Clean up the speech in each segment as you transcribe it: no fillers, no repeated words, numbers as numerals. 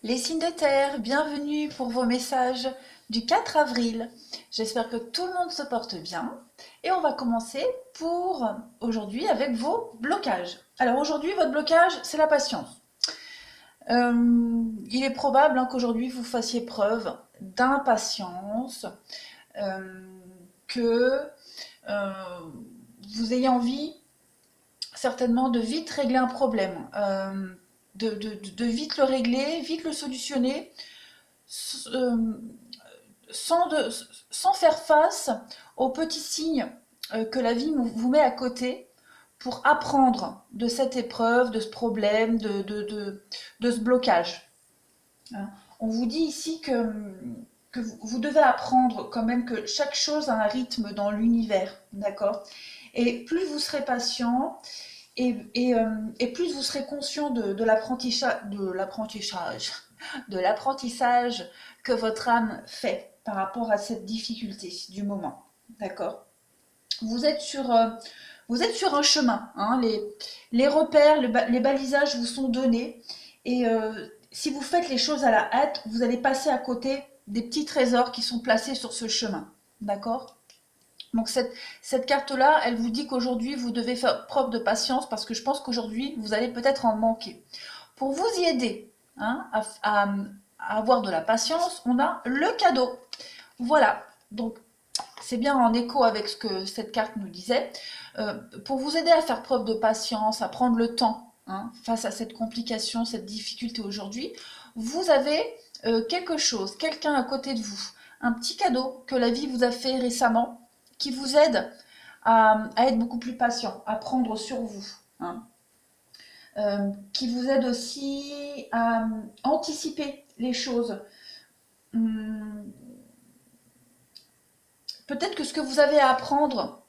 Les signes de terre, bienvenue pour vos messages du 4 avril. J'espère que tout le monde se porte bien. Et on va commencer pour aujourd'hui avec vos blocages. Alors aujourd'hui, votre blocage, c'est la patience. Il est probable qu'aujourd'hui, vous fassiez preuve d'impatience, euh, que euh, vous ayez envie certainement de vite régler un problème, de vite le régler, vite le solutionner, euh, sans, de, sans faire face aux petits signes que la vie vous met à côté pour apprendre de cette épreuve, de ce problème, de ce blocage. Hein. On vous dit ici que vous devez apprendre quand même que chaque chose a un rythme dans l'univers, d'accord? Et plus vous serez patient, et plus vous serez conscient de l'apprentissage que votre âme fait par rapport à cette difficulté du moment. D'accord? Vous êtes sur, euh, vous êtes sur un chemin. Hein, les repères, les balisages vous sont donnés. Et si vous faites les choses à la hâte, vous allez passer à côté des petits trésors qui sont placés sur ce chemin. D'accord? Donc cette carte-là, elle vous dit qu'aujourd'hui, vous devez faire preuve de patience parce que je pense qu'aujourd'hui, vous allez peut-être en manquer. Pour vous y aider, hein, à avoir de la patience, on a le cadeau. Voilà, donc c'est bien en écho avec ce que cette carte nous disait. Pour vous aider à faire preuve de patience, à prendre le temps, hein, face à cette complication, cette difficulté aujourd'hui, vous avez quelque chose, quelqu'un à côté de vous, un petit cadeau que la vie vous a fait récemment, qui vous aide à être beaucoup plus patient, à prendre sur vous. Hein. Qui vous aide aussi à anticiper les choses. Hum, Peut-être que ce que vous avez à apprendre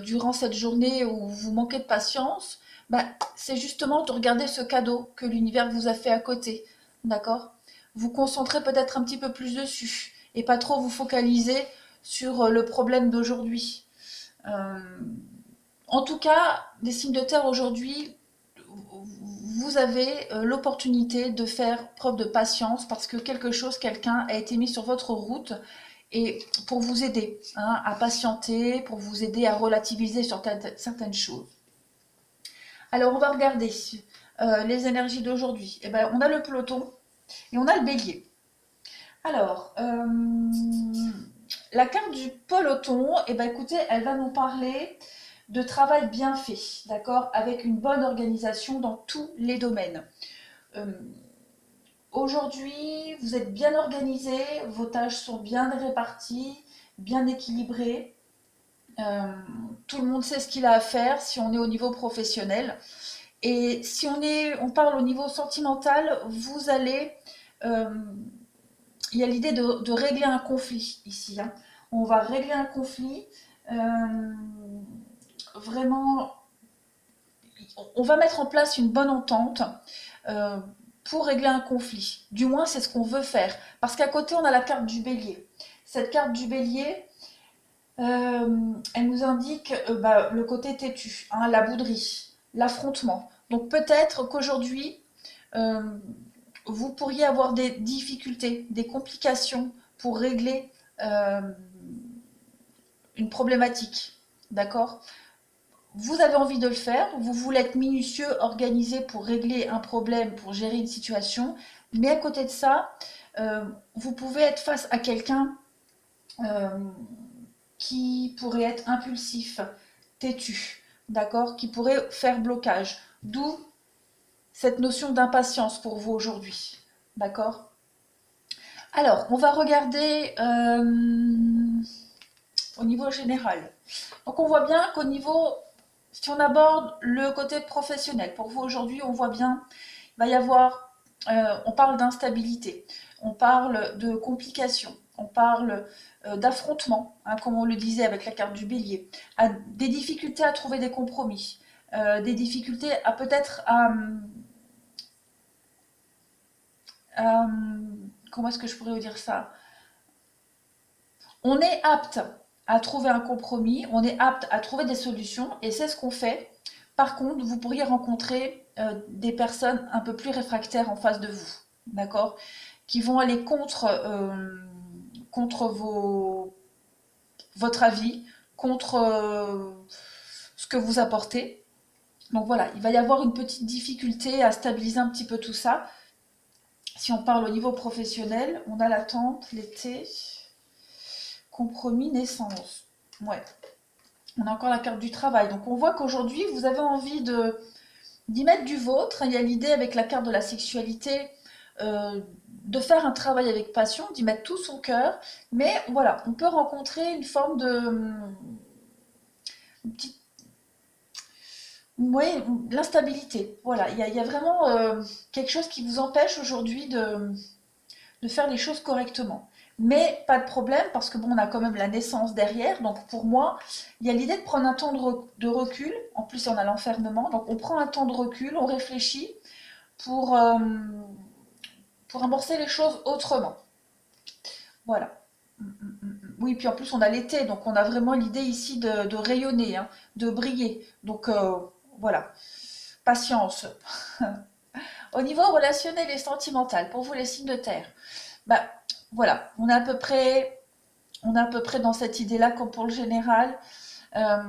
durant cette journée où vous manquez de patience, bah, c'est justement de regarder ce cadeau que l'univers vous a fait à côté. D'accord? Vous concentrez peut-être un petit peu plus dessus et pas trop vous focaliser sur le problème d'aujourd'hui. Euh, En tout cas, les signes de terre aujourd'hui, vous avez l'opportunité de faire preuve de patience parce que quelque chose, quelqu'un a été mis sur votre route et pour vous aider, hein, à patienter, pour vous aider à relativiser sur certaines choses. Alors on va regarder les énergies d'aujourd'hui. Eh ben, on a le peloton et on a le bélier. Alors, la carte du peloton, eh ben, écoutez, elle va nous parler de travail bien fait, d'accord, avec une bonne organisation dans tous les domaines. Euh, Aujourd'hui, vous êtes bien organisé, vos tâches sont bien réparties, bien équilibrées. Euh, Tout le monde sait ce qu'il a à faire si on est au niveau professionnel. Et si on parle au niveau sentimental, vous allez, euh, il y a l'idée de régler un conflit ici. Hein. On va régler un conflit. euh, Vraiment, on va mettre en place une bonne entente euh, pour régler un conflit. Du moins, c'est ce qu'on veut faire. Parce qu'à côté, on a la carte du bélier. Cette carte du bélier, elle nous indique le côté têtu, hein, la bouderie, l'affrontement. Donc peut-être qu'aujourd'hui, euh, vous pourriez avoir des difficultés, des complications pour régler euh, une problématique. D'accord? Vous avez envie de le faire, vous voulez être minutieux, organisé pour régler un problème, pour gérer une situation, mais à côté de ça, vous pouvez être face à quelqu'un euh, qui pourrait être impulsif, têtu, d'accord, qui pourrait faire blocage. D'où cette notion d'impatience pour vous aujourd'hui, d'accord. Alors, on va regarder au niveau général. Donc, on voit bien qu'au niveau, si on aborde le côté professionnel, pour vous aujourd'hui, on voit bien, il va y avoir, on parle d'instabilité, on parle de complications, on parle d'affrontement, hein, comme on le disait avec la carte du bélier, des difficultés à trouver des compromis, des difficultés à peut-être à, comment est-ce que je pourrais vous dire ça? On est apte à trouver un compromis, on est apte à trouver des solutions et c'est ce qu'on fait. Par contre, vous pourriez rencontrer des personnes un peu plus réfractaires en face de vous. d'accord? Qui vont aller contre votre avis, contre ce que vous apportez. Donc voilà, il va y avoir une petite difficulté à stabiliser un petit peu tout ça. Si on parle au niveau professionnel, on a l'attente, l'été, compromis, naissance. Ouais, on a encore la carte du travail. Donc on voit qu'aujourd'hui, vous avez envie d'y mettre du vôtre. Il y a l'idée avec la carte de la sexualité de faire un travail avec passion, d'y mettre tout son cœur. Mais voilà, on peut rencontrer une forme de une petite, ouais, l'instabilité. Voilà, il y a vraiment quelque chose qui vous empêche aujourd'hui de faire les choses correctement. Mais pas de problème parce que bon, on a quand même la naissance derrière. Donc pour moi, il y a l'idée de prendre un temps de recul. En plus, on a l'enfermement. Donc on prend un temps de recul, on réfléchit pour, euh, pour amorcer les choses autrement. Voilà. Oui, puis en plus on a l'été, donc on a vraiment l'idée ici de rayonner, hein, de briller. Donc voilà, patience. Au niveau relationnel et sentimental, pour vous les signes de terre, bah voilà, on est à peu près dans cette idée-là comme pour le général. Euh,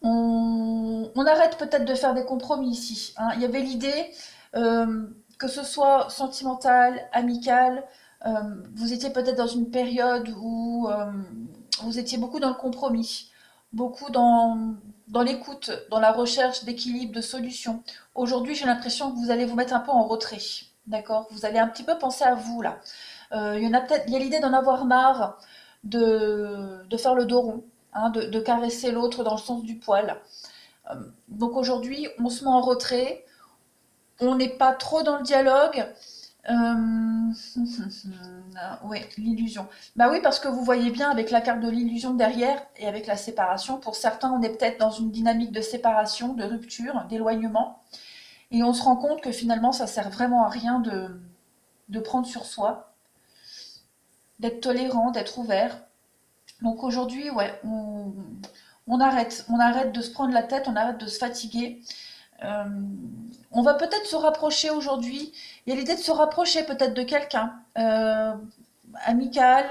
on arrête peut-être de faire des compromis ici, hein. Il y avait l'idée que ce soit sentimental, amical, euh, vous étiez peut-être dans une période où vous étiez beaucoup dans le compromis, beaucoup dans l'écoute, dans la recherche d'équilibre, de solutions. Aujourd'hui, j'ai l'impression que vous allez vous mettre un peu en retrait, d'accord? Vous allez un petit peu penser à vous là. Il y en a peut-être, il y a l'idée d'en avoir marre de faire le dos rond, hein, de caresser l'autre dans le sens du poil. Donc aujourd'hui, on se met en retrait, on n'est pas trop dans le dialogue. Oui, l'illusion. Bah oui, parce que vous voyez bien avec la carte de l'illusion derrière et avec la séparation, pour certains, on est peut-être dans une dynamique de séparation, de rupture, d'éloignement, et on se rend compte que finalement, ça sert vraiment à rien de prendre sur soi, d'être tolérant, d'être ouvert. Donc aujourd'hui, ouais, on arrête de se prendre la tête, on arrête de se fatiguer. Euh, on va peut-être se rapprocher aujourd'hui. Il y a l'idée de se rapprocher peut-être de quelqu'un, amical,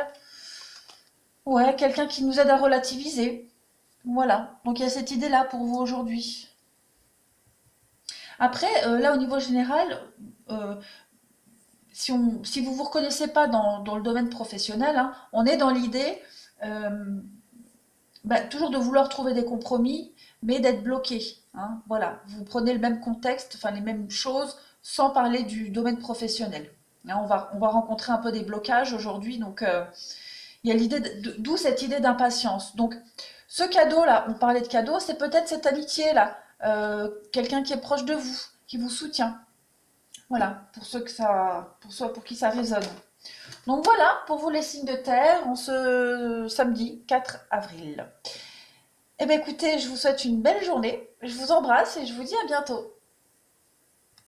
ouais, quelqu'un qui nous aide à relativiser. Voilà. Donc il y a cette idée-là pour vous aujourd'hui. Après, là au niveau général, euh, si vous vous reconnaissez pas dans le domaine professionnel, hein, on est dans l'idée euh, bah, toujours de vouloir trouver des compromis, mais d'être bloqué, hein. Voilà, vous prenez le même contexte, enfin les mêmes choses, sans parler du domaine professionnel. Hein, on va rencontrer un peu des blocages aujourd'hui, donc il y a l'idée, d'où cette idée d'impatience. Donc ce cadeau-là, on parlait de cadeau, c'est peut-être cette amitié-là, quelqu'un qui est proche de vous, qui vous soutient. Voilà, pour ceux que ça, pour ceux pour qui ça résonne. Donc voilà, pour vous les signes de terre, en ce samedi 4 avril. Eh bien écoutez, je vous souhaite une belle journée, je vous embrasse et je vous dis à bientôt.